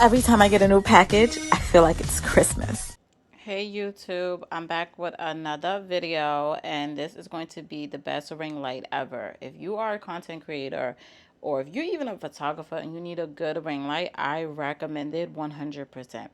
Every time I get a new package, I feel like it's Christmas. Hey YouTube, I'm back with another video, and this is going to be the best ring light ever. If you are a content creator or if you're even a photographer and you need a good ring light, I recommend it 100%.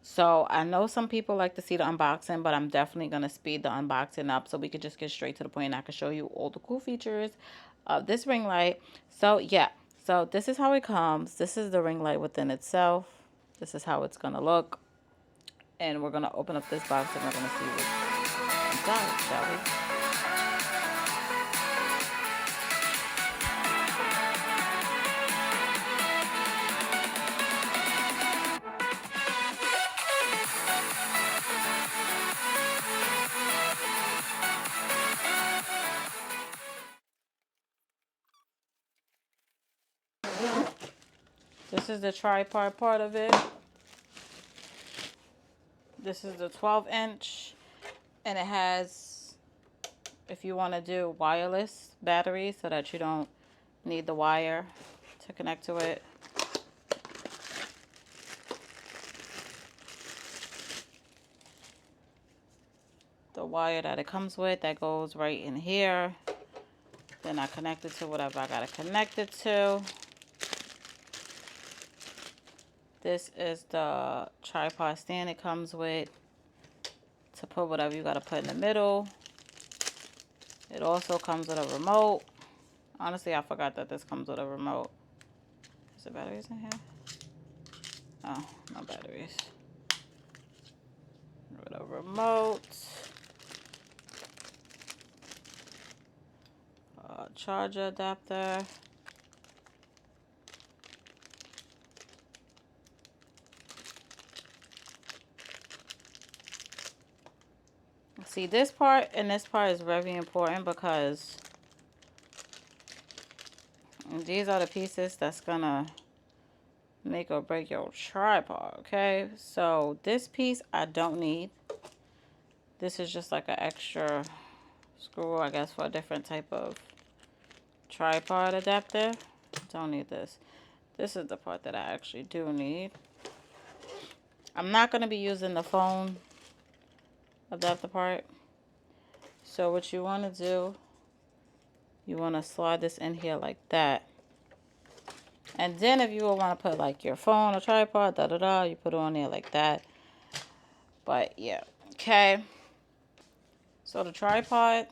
So I know some people like to see the unboxing, but I'm definitely going to speed the unboxing up so we could just get straight to the point and I can show you all the cool features of this ring light. So yeah, so this is how it comes. This is the ring light within itself. This is how it's going to look. And we're going to open up this box and we're going to see what's inside, shall we? This is the tripod part of it. This is the 12-inch. And it has, if you want to do wireless batteries so that you don't need the wire to connect to it. The wire that it comes with, that goes right in here. Then I connect it to whatever I got to connect it to. This is the tripod stand it comes with to put whatever you got to put in the middle. It also comes with a remote. Honestly, I forgot that this comes with a remote. Is there batteries in here? Oh, no batteries. With a remote. Charger adapter. See, this part and this part is very important because these are the pieces that's gonna make or break your tripod, okay? So this piece I don't need. This is just like an extra screw, I guess, for a different type of tripod adapter. Don't need this. This is the part that I actually do need. I'm not gonna be using the phone adapter part. So what you want to do, you want to slide this in here like that. And then if you want to put like your phone or tripod, you put it on there like that. But yeah, okay. So the tripod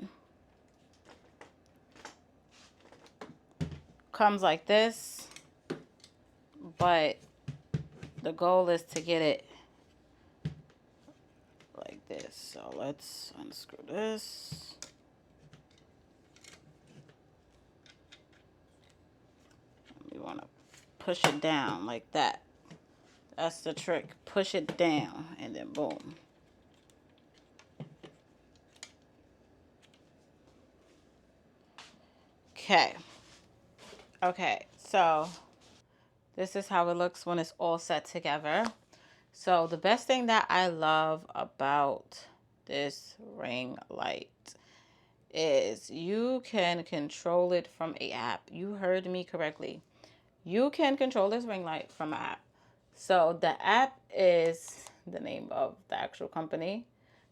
comes like this, but the goal is to get it like this. So let's unscrew this. We want to push it down like that. That's the trick. Push it down and then boom. Okay. Okay, so this is how it looks when it's all set together. So the best thing that I love about this ring light is you can control it from an app. You heard me correctly. You can control this ring light from an app. So the app is the name of the actual company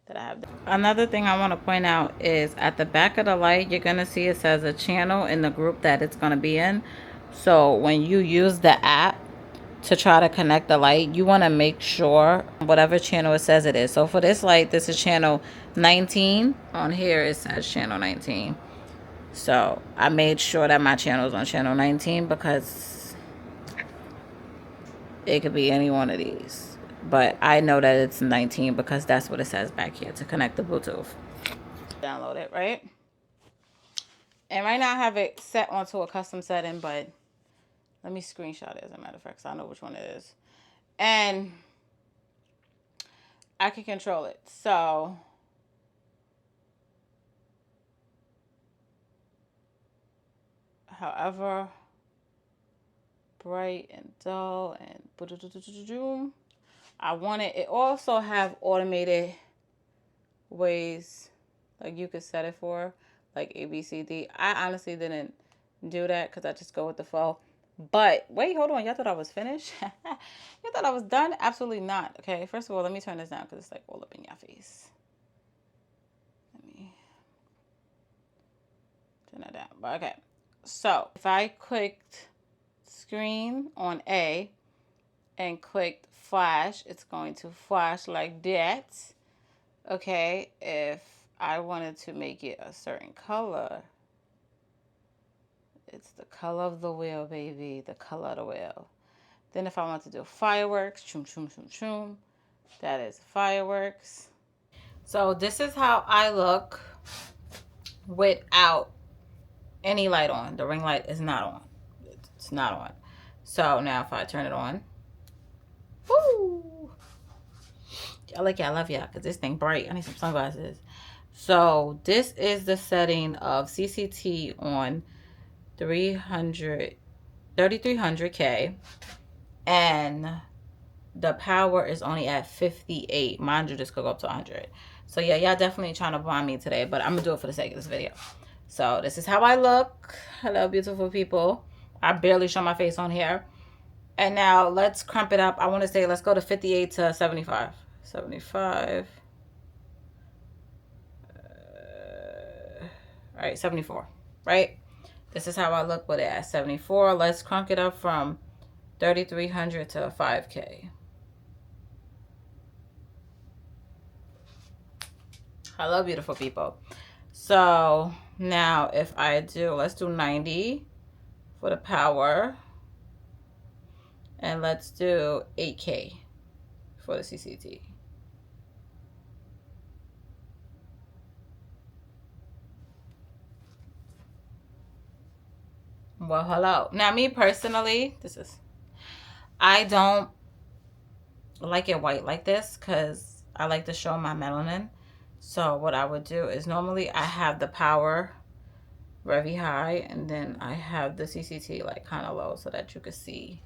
that I have. Another thing I want to point out is at the back of the light, you're going to see it says a channel in the group that it's going to be in. So when you use the app to try to connect the light, you want to make sure whatever channel it says it is. So for this light, this is channel 19. On here it says channel 19. So I made sure that my channel is on channel 19 because it could be any one of these. But I know that it's 19 because that's what it says back here to connect the Bluetooth. Download it, right? And right now I have it set onto a custom setting, but let me screenshot it as a matter of fact, so I know which one it is. And I can control it. So however bright and dull and I want it. It also have automated ways like you could set it for, like A, B, C, D. I honestly didn't do that because I just go with the flow. But wait, hold on. Y'all thought I was finished? Y'all thought thought I was done. Absolutely not. Okay, first of all, let me turn this down because it's like all up in your face. Let me turn that down. But okay, so if I clicked screen on A and clicked flash, it's going to flash like that. Okay, if I wanted to make it a certain color, it's the color of the wheel, baby. The color of the wheel. Then if I want to do fireworks, choom, choom, choom, choom, that is fireworks. So this is how I look without any light on. The ring light is not on. It's not on. So now if I turn it on, woo! I like it. I love y'all because this thing bright. I need some sunglasses. So this is the setting of CCT on 3300K, and the power is only at 58. Mind you, this could go up to 100. So yeah, y'all definitely trying to blind me today, but I'm gonna do it for the sake of this video. So this is how I look. Hello, beautiful people. I barely show my face on here. And now let's crump it up. I want to say let's go to 58 to 75. 75. All right, 74. Right? This is how I look with it at 74. Let's crunk it up from 3,300 to 5K. Hello, beautiful people. So now if I do, let's do 90 for the power. And let's do 8K for the CCT. Well, hello. Now, me personally, I don't like it white like this because I like to show my melanin. So what I would do is normally I have the power very high and then I have the CCT like kind of low so that you can see,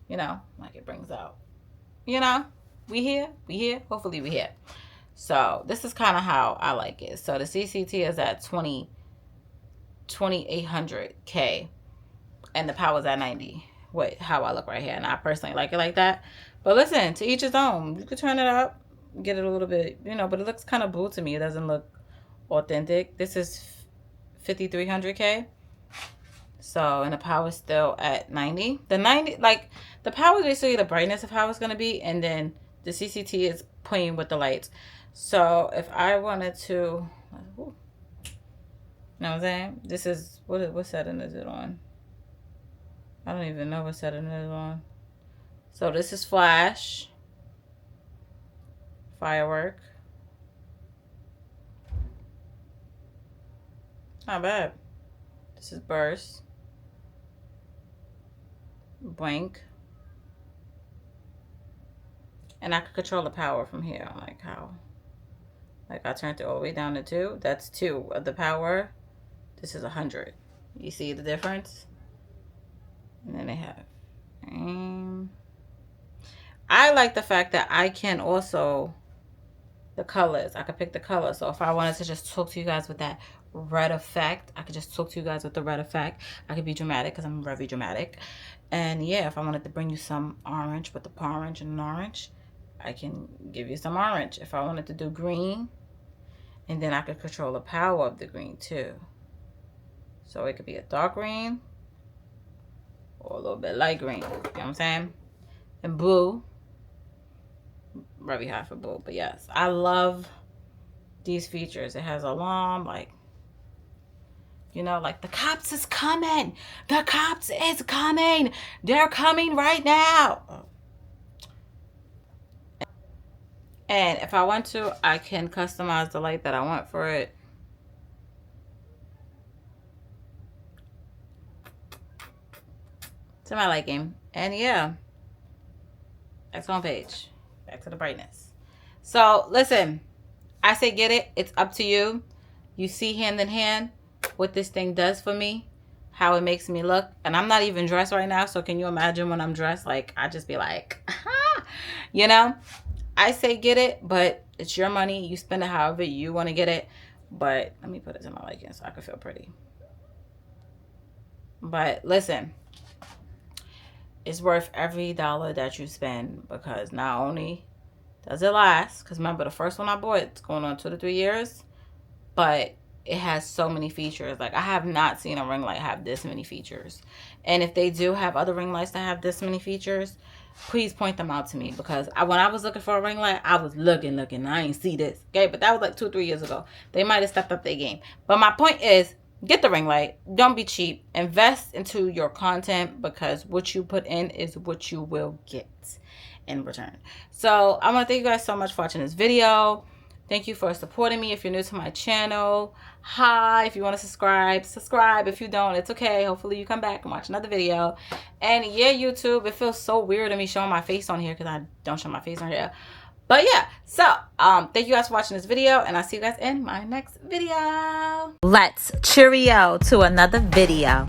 you know, like it brings out, you know, we here, hopefully we here. So this is kind of how I like it. So the CCT is at 2800K and the power's at 90. How I look right here, and I personally like it like that. But listen, to each his own. You could turn it up, get it a little bit, you know, but it looks kind of blue to me. It doesn't look authentic. This is 5300K. So, and the power's still at 90. The 90, like, the power is basically the brightness of how it's going to be, and then the CCT is playing with the lights. So, if I wanted to, you know what I'm saying? This is, what setting is it on? I don't even know what setting it is on. So this is flash, firework. Not bad. This is burst, blank. And I can control the power from here. Like how, like I turned it all the way down to 2. That's 2 of the power. This is 100. You see the difference? And then they have, I like the fact that I can also, the colors, I could pick the color. So if I wanted to just talk to you guys with that red effect, I could just talk to you guys with the red effect. I could be dramatic because I'm very dramatic. And yeah, if I wanted to bring you some orange with the orange and an orange, I can give you some orange. If I wanted to do green, and then I could control the power of the green too. So it could be a dark green or a little bit light green. You know what I'm saying? And blue. Very high for blue. But yes, I love these features. It has alarm, like, you know, like the cops is coming. The cops is coming. They're coming right now. And if I want to, I can customize the light that I want for it. To my liking. And yeah, next home page. Back to the brightness. So listen, I say get it. It's up to you. You see hand in hand what this thing does for me, how it makes me look. And I'm not even dressed right now, so can you imagine when I'm dressed? Like, I just be like, you know, I say get it, but it's your money. You spend it however you want to get it. But let me put it to my liking so I can feel pretty. But listen, it's worth every dollar that you spend, because not only does it last, because remember the first one I bought, it's going on 2 to 3 years, but it has so many features. Like, I have not seen a ring light have this many features. And if they do have other ring lights that have this many features, please point them out to me, because when I was looking for a ring light, I was looking. I ain't see this. Okay, but that was like 2 or 3 years ago. They might have stepped up their game. But my point is, get the ring light. Don't be cheap. Invest into your content, because what you put in is what you will get in return. So I want to thank you guys so much for watching this video. Thank you for supporting me. If you're new to my channel, hi. If you want to subscribe. If you don't, it's okay. Hopefully you come back and watch another video. And yeah, YouTube, it feels so weird to me showing my face on here, because I don't show my face on here. But yeah, so thank you guys for watching this video, and I'll see you guys in my next video. Let's cheerio to another video.